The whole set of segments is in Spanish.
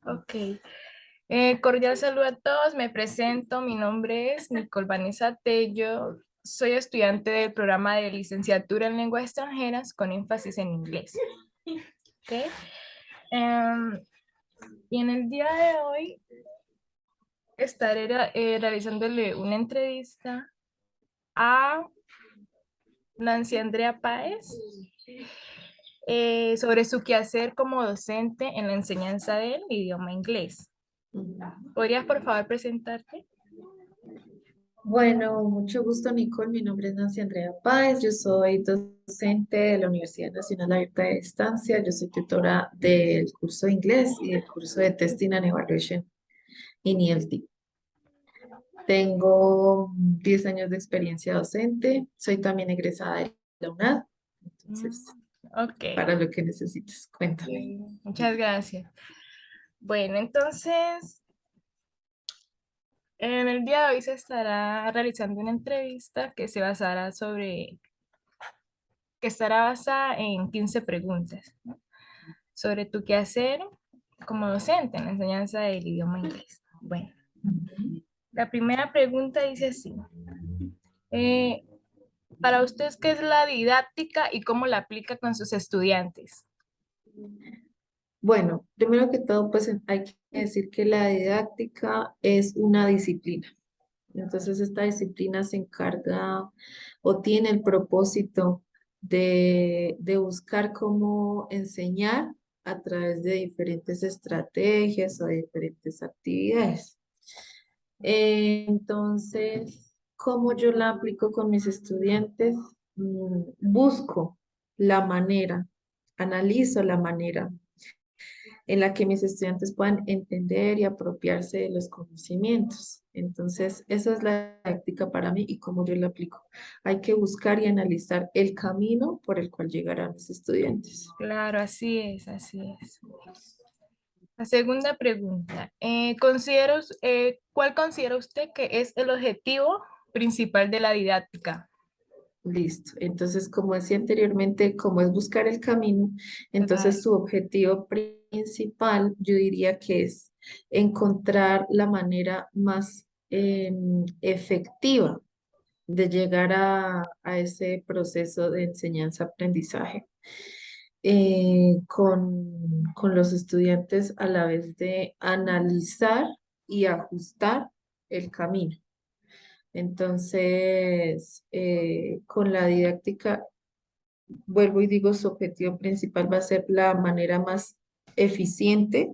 Ok. Cordial saludo a todos. Me presento. Mi nombre es Nicole Vanessa Tello. Soy estudiante del programa de licenciatura en lenguas extranjeras con énfasis en inglés. Ok. Em, y en el día de hoy estaré realizándole una entrevista a Nancy Andrea Páez sobre su quehacer como docente en la enseñanza del idioma inglés. ¿Podrías, por favor, presentarte? Bueno, mucho gusto, Nicole. Mi nombre es Nancy Andrea Páez. Yo soy docente de la Universidad Nacional Abierta de Distancia. Yo soy tutora del curso de inglés y del curso de Testing and Evaluation en ELT. Tengo 10 años de experiencia docente. Soy también egresada de la UNAD. Entonces, Mm, ok, para lo que necesites, cuéntame. muchas gracias. Bueno, entonces, en el día de hoy se estará realizando una entrevista que estará basada en 15 preguntas, ¿no? Sobre tu quehacer como docente en la enseñanza del idioma inglés. Bueno, la primera pregunta dice así. eh, para usted, ¿qué es la didáctica y cómo la aplica con sus estudiantes? Bueno, primero que todo, pues hay que decir que la didáctica es una disciplina. Entonces, esta disciplina se encarga o tiene el propósito de buscar cómo enseñar a través de diferentes estrategias o de diferentes actividades. Entonces, ¿cómo yo la aplico con mis estudiantes? Busco la manera, analizo la manera en la que mis estudiantes puedan entender y apropiarse de los conocimientos. Entonces, esa es la práctica para mí y cómo yo la aplico. Hay que buscar y analizar el camino por el cual llegarán mis estudiantes. Claro, así es, así es. La segunda pregunta, ¿cuál considera usted que es el objetivo principal de la didáctica? Listo. Entonces, como decía anteriormente, como es buscar el camino, Claro, entonces su objetivo principal, yo diría que es encontrar la manera más efectiva de llegar a ese proceso de enseñanza-aprendizaje con los estudiantes a la vez de analizar y ajustar el camino. Entonces, con la didáctica, vuelvo y digo, su objetivo principal va a ser la manera más eficiente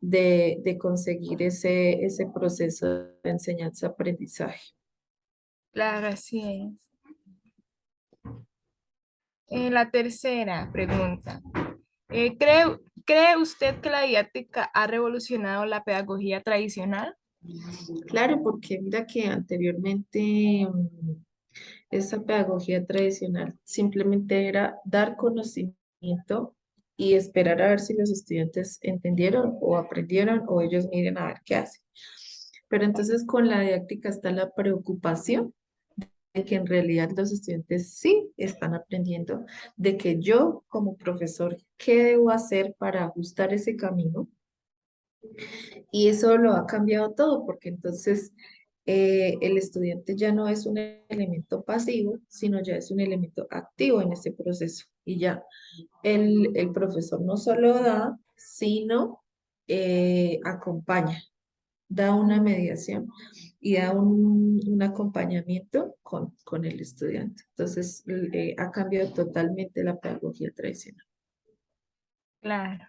de conseguir ese proceso de enseñanza-aprendizaje. claro, así es. La tercera pregunta, ¿cree usted que la didáctica ha revolucionado la pedagogía tradicional? Claro, porque mira que anteriormente esa pedagogía tradicional simplemente era dar conocimiento y esperar a ver si los estudiantes entendieron o aprendieron o ellos miren a ver qué hacen. Pero entonces con la didáctica está la preocupación de que en realidad los estudiantes sí están aprendiendo, de que yo como profesor, ¿qué debo hacer para ajustar ese camino? Y eso lo ha cambiado todo, porque entonces el estudiante ya no es un elemento pasivo, sino ya es un elemento activo en ese proceso. Y ya el profesor no solo da, sino acompaña, da una mediación y da un acompañamiento con el estudiante. Entonces, ha cambiado totalmente la pedagogía tradicional. Claro.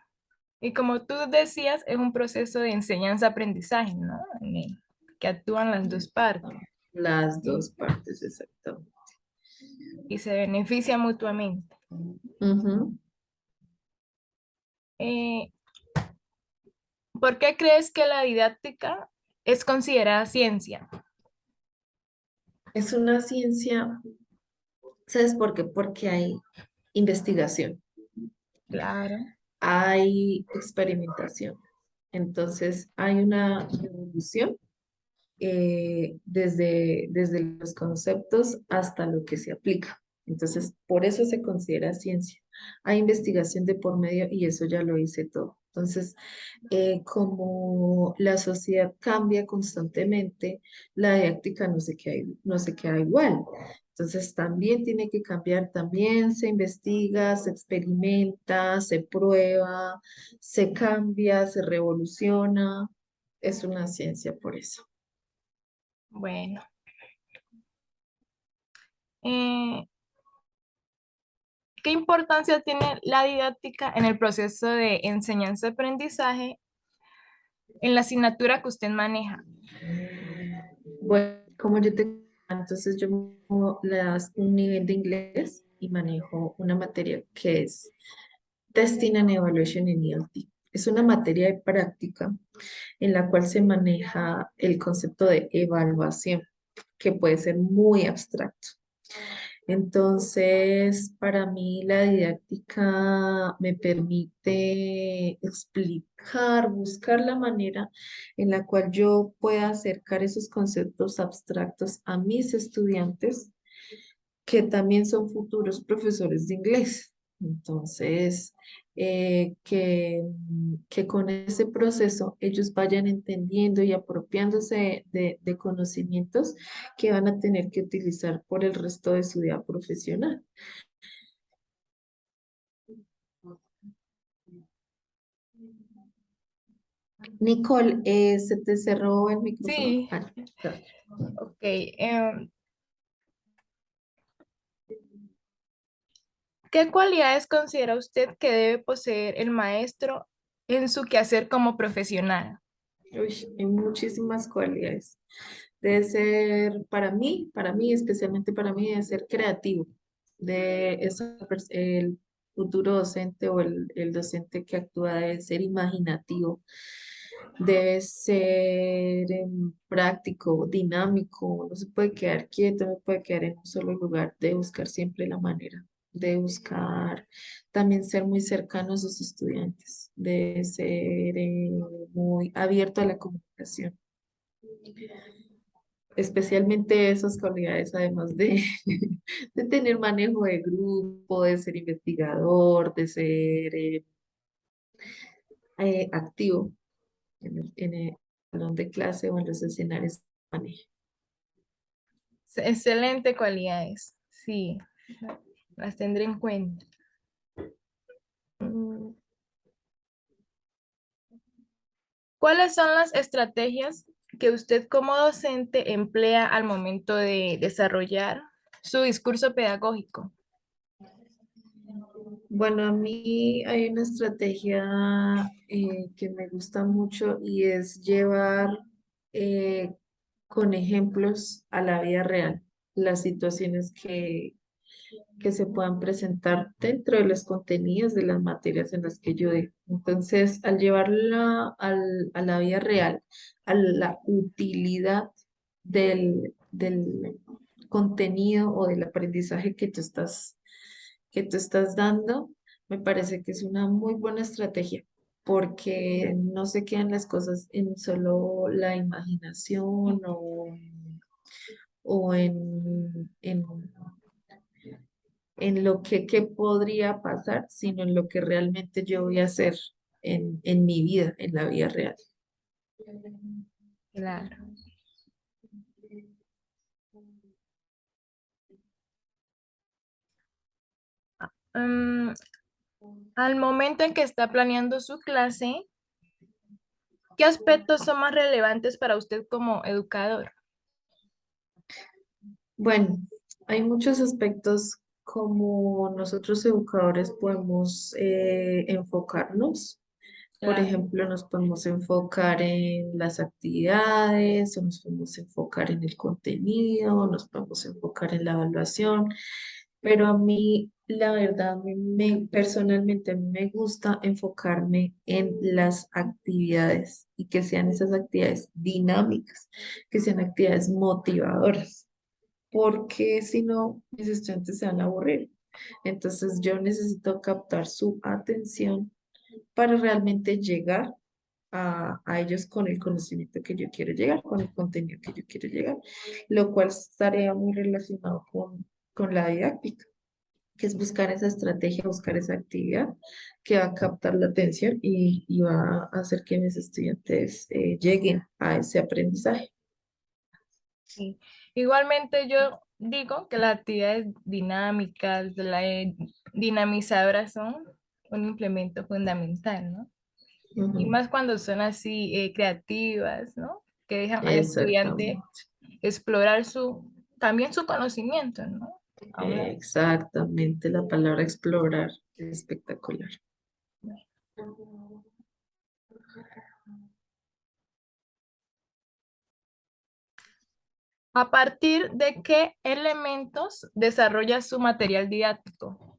Y como tú decías, es un proceso de enseñanza-aprendizaje, ¿no? Que actúan las dos partes Las y, dos partes, exactamente. y se benefician mutuamente. Ujú. Eh, ¿Por qué crees que la didáctica es considerada ciencia? Es una ciencia, ¿sabes por qué? Porque hay investigación, Claro, hay experimentación. Entonces, hay una evolución desde los conceptos hasta lo que se aplica. Entonces, por eso se considera ciencia. Hay investigación de por medio y eso ya lo hice todo. Entonces, como la sociedad cambia constantemente, la didáctica no se queda igual. Entonces, también tiene que cambiar, también se investiga, se experimenta, se prueba, se cambia, se revoluciona. Es una ciencia por eso. Bueno, eh, ¿qué importancia tiene la didáctica en el proceso de enseñanza-aprendizaje en la asignatura que usted maneja? Bueno, como yo te entonces yo le das un nivel de inglés y manejo una materia que es Testing and Evaluation in ELT. Es una materia de práctica en la cual se maneja el concepto de evaluación, que puede ser muy abstracto. Entonces, para mí la didáctica me permite explicar, buscar la manera en la cual yo pueda acercar esos conceptos abstractos a mis estudiantes que también son futuros profesores de inglés. Entonces, que con ese proceso ellos vayan entendiendo y apropiándose de conocimientos que van a tener que utilizar por el resto de su vida profesional. Nicole, se te cerró el micrófono. Sí, Ya. ok. ¿Qué cualidades considera usted que debe poseer el maestro en su quehacer como profesional? Uy, hay muchísimas cualidades. Debe ser, para mí, especialmente para mí, debe ser creativo. El futuro docente o el docente que actúa debe ser imaginativo, debe ser práctico, dinámico, no se puede quedar quieto, no puede quedar en un solo lugar, debe buscar siempre la manera, de buscar también ser muy cercano a sus estudiantes, debe ser muy abierto a la comunicación. Especialmente esas cualidades, además de, de tener manejo de grupo, de ser investigador, de ser activo en el salón de clase o en los escenarios de manejo. Excelente cualidades. Sí, las tendré en cuenta. Mm, ¿cuáles son las estrategias que usted como docente emplea al momento de desarrollar su discurso pedagógico? Bueno, a mí hay una estrategia que me gusta mucho y es llevar eh, con ejemplos a la vida real las situaciones que se puedan presentar dentro de los contenidos de las materias en las que yo doy. Entonces, al llevarla a la vida real, a la utilidad del contenido o del aprendizaje que tú estás dando, me parece que es una muy buena estrategia. Porque no se quedan las cosas en solo la imaginación o en lo que qué podría pasar, sino en lo que realmente yo voy a hacer en mi vida, en la vida real. Claro. Mm, al momento en que está planeando su clase, ¿qué aspectos son más relevantes para usted como educador? Bueno, hay muchos aspectos como nosotros educadores podemos enfocarnos. Por Claro. ejemplo, nos podemos enfocar en las actividades, o nos podemos enfocar en el contenido, nos podemos enfocar en la evaluación, pero a mí, la verdad, personalmente me gusta enfocarme en las actividades y que sean esas actividades dinámicas, que sean actividades motivadoras, porque si no, mis estudiantes se van a aburrir. Entonces, yo necesito captar su atención para realmente llegar a ellos con el conocimiento que yo quiero llegar, con el contenido que yo quiero llegar, lo cual estaría muy relacionado con la didáctica. que es buscar esa estrategia, buscar esa actividad que va a captar la atención y va a hacer que mis estudiantes lleguen a ese aprendizaje. Sí. Igualmente yo digo que las actividades dinámicas, dinamizadoras son un implemento fundamental, ¿no? Y Ujú. más cuando son así creativas, ¿no? Que dejan al estudiante Exactamente, explorar también su conocimiento, ¿no? Ahora, exactamente, la palabra explorar es espectacular. ¿a partir de qué elementos desarrolla su material didáctico?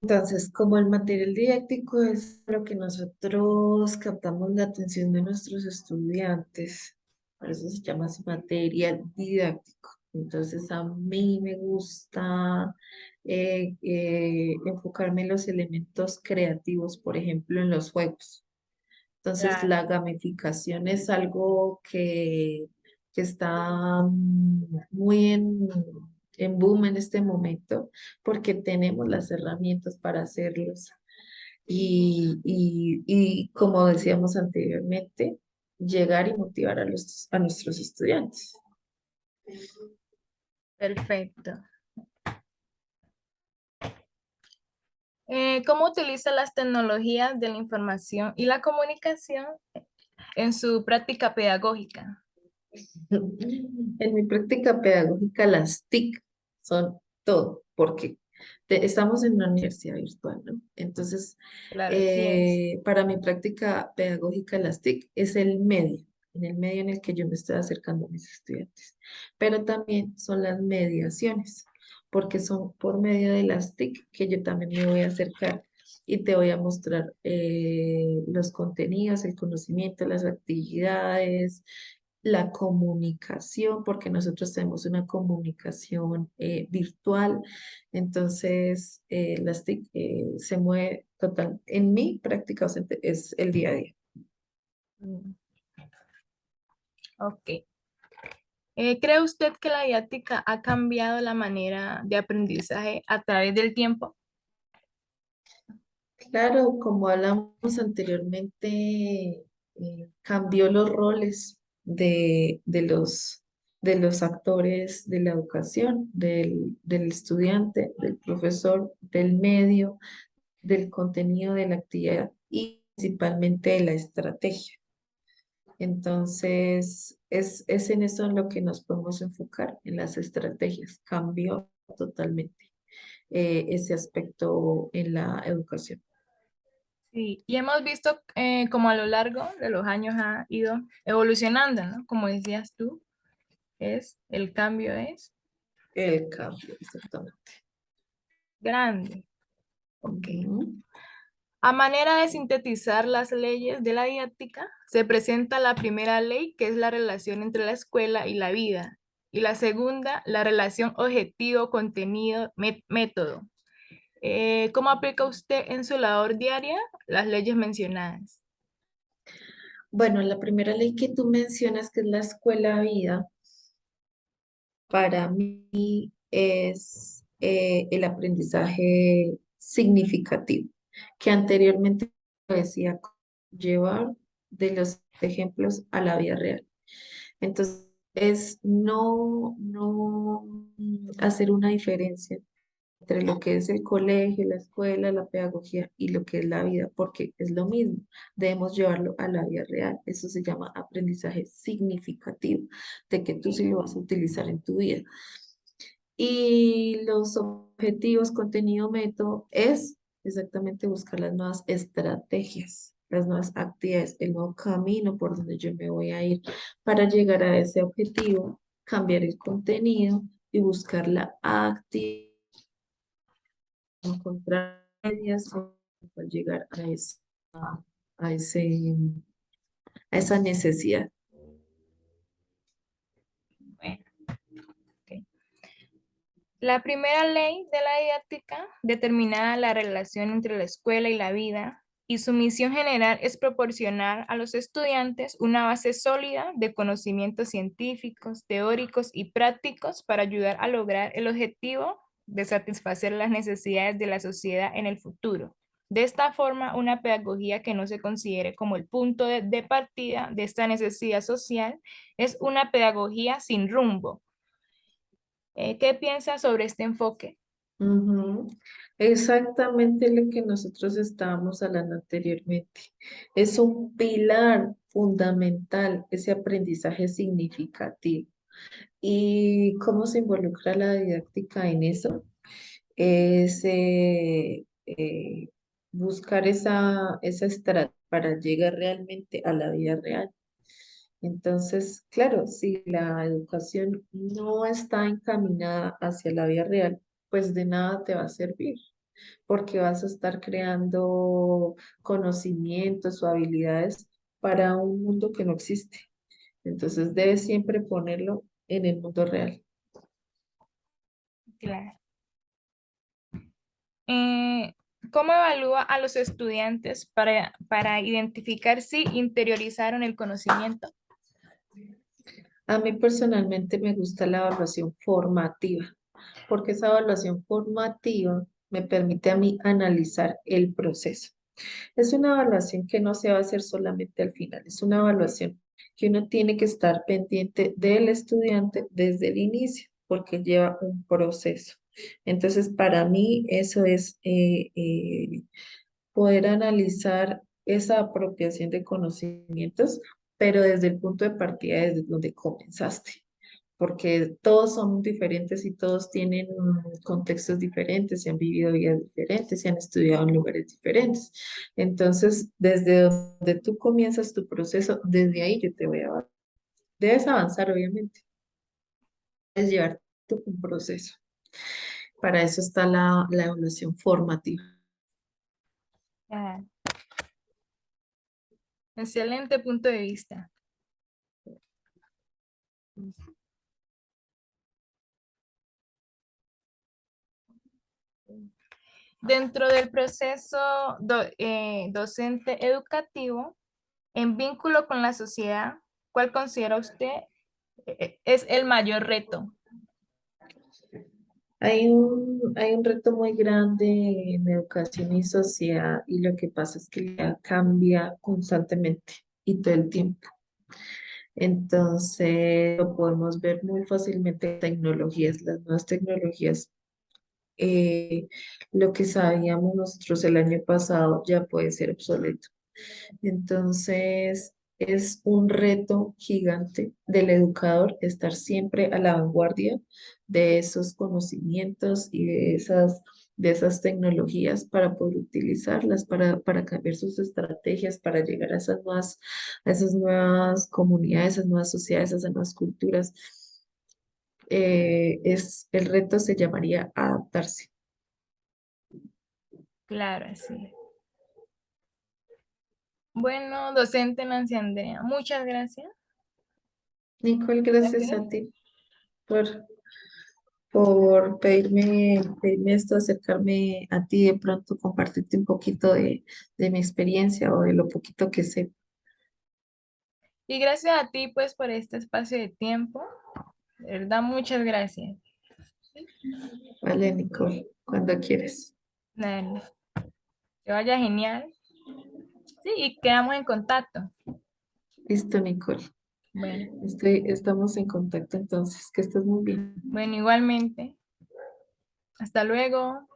Entonces, como el material didáctico es lo que nosotros captamos la atención de nuestros estudiantes, por eso se llama así material didáctico. Entonces, a mí me gusta enfocarme en los elementos creativos, por ejemplo, en los juegos. Entonces, Claro. la gamificación es algo que está muy en boom en este momento porque tenemos las herramientas para hacerlos. Y como decíamos anteriormente, llegar y motivar a nuestros estudiantes. Perfecto. ¿Cómo utiliza las tecnologías de la información y la comunicación en su práctica pedagógica? En mi práctica pedagógica, las TIC son todo, porque estamos en una universidad virtual, ¿no? Entonces, Claro, sí es. para mi práctica pedagógica, las TIC es el medio, en el medio en el que yo me estoy acercando a mis estudiantes, pero también son las mediaciones, porque son por medio de las TIC que yo también me voy a acercar y te voy a mostrar los contenidos, el conocimiento, las actividades, la comunicación, porque nosotros tenemos una comunicación virtual, entonces las TIC se mueve total. En mi práctica docente es el día a día. Mm, ok. ¿Cree usted que la didáctica ha cambiado la manera de aprendizaje a través del tiempo? Claro, como hablamos anteriormente, cambió los roles de los actores de la educación, del estudiante, del profesor, del medio, del contenido de la actividad y principalmente de la estrategia. Entonces, es en eso en lo que nos podemos enfocar, en las estrategias. Cambió totalmente ese aspecto en la educación. Sí, y hemos visto como a lo largo de los años ha ido evolucionando, ¿no? Como decías tú, el cambio es El cambio, exactamente. grande. Ok. Ujú. A manera de sintetizar las leyes de la didáctica, se presenta la primera ley, que es la relación entre la escuela y la vida, y la segunda, la relación objetivo, contenido, método. ¿Cómo aplica usted en su labor diaria las leyes mencionadas? Bueno, la primera ley que tú mencionas, que es la escuela vida, para mí es el aprendizaje significativo, que anteriormente decía llevar de los ejemplos a la vida real. Entonces, es no hacer una diferencia entre lo que es el colegio, la escuela, la pedagogía y lo que es la vida, porque es lo mismo. Debemos llevarlo a la vida real. Eso se llama aprendizaje significativo, de que tú Sí. sí lo vas a utilizar en tu vida. Y los objetivos, contenido, método, es exactamente buscar las nuevas estrategias, las nuevas actividades, el nuevo camino por donde yo me voy a ir para llegar a ese objetivo, cambiar el contenido y buscar la actividad, encontrar medias para llegar a ese, a esa necesidad. Bueno, ok. La primera ley de la didáctica determinaba la relación entre la escuela y la vida. y su misión general es proporcionar a los estudiantes una base sólida de conocimientos científicos, teóricos y prácticos para ayudar a lograr el objetivo de satisfacer las necesidades de la sociedad en el futuro. De esta forma, una pedagogía que no se considere como el punto de partida de esta necesidad social es una pedagogía sin rumbo. ¿Qué piensas sobre este enfoque? Ujú. Exactamente lo que nosotros estábamos hablando anteriormente. Es un pilar fundamental ese aprendizaje significativo. ¿Y cómo se involucra la didáctica en eso? Es buscar esa estrategia para llegar realmente a la vida real. Entonces, claro, si la educación no está encaminada hacia la vida real, pues de nada te va a servir, porque vas a estar creando conocimientos o habilidades para un mundo que no existe. Entonces, debes siempre ponerlo en el mundo real. Claro. Eh, ¿Cómo evalúa a los estudiantes para identificar si interiorizaron el conocimiento? A mí personalmente me gusta la evaluación formativa, porque esa evaluación formativa me permite a mí analizar el proceso. Es una evaluación que no se va a hacer solamente al final, es una evaluación que uno tiene que estar pendiente del estudiante desde el inicio, porque lleva un proceso. Entonces, para mí eso es poder analizar esa apropiación de conocimientos, pero desde el punto de partida, desde donde comenzaste, porque todos son diferentes y todos tienen contextos diferentes, se han vivido vidas diferentes, se han estudiado en lugares diferentes. Entonces, desde donde tú comienzas tu proceso, desde ahí yo te voy a dar. Debes avanzar, obviamente, debes llevar un proceso. Para eso está la evaluación formativa. Ah, excelente punto de vista. Dentro del proceso docente educativo, en vínculo con la sociedad, ¿cuál considera usted es el mayor reto? Hay un reto muy grande en educación y sociedad y lo que pasa es que la cambia constantemente y todo el tiempo. Entonces, lo podemos ver muy fácilmente en tecnologías, las nuevas tecnologías. Lo que sabíamos nosotros el año pasado ya puede ser obsoleto. Entonces, es un reto gigante del educador estar siempre a la vanguardia de esos conocimientos y de esas tecnologías para poder utilizarlas, para cambiar sus estrategias, para llegar a esas nuevas comunidades, a esas nuevas sociedades, a esas nuevas culturas. El reto se llamaría adaptarse. Claro, sí. Bueno, docente Nancy Andrea, muchas gracias. Nicole, gracias a ti por pedirme esto, acercarme a ti, de pronto compartirte un poquito de mi experiencia o de lo poquito que sé. Y gracias a ti, pues, por este espacio de tiempo. De verdad, muchas gracias. Vale, Nicole, cuando quieres. Dale, que vaya genial. Sí, y quedamos en contacto. Listo, Nicole. Bueno, Estamos en contacto entonces, que estés muy bien. bueno, igualmente. Hasta luego.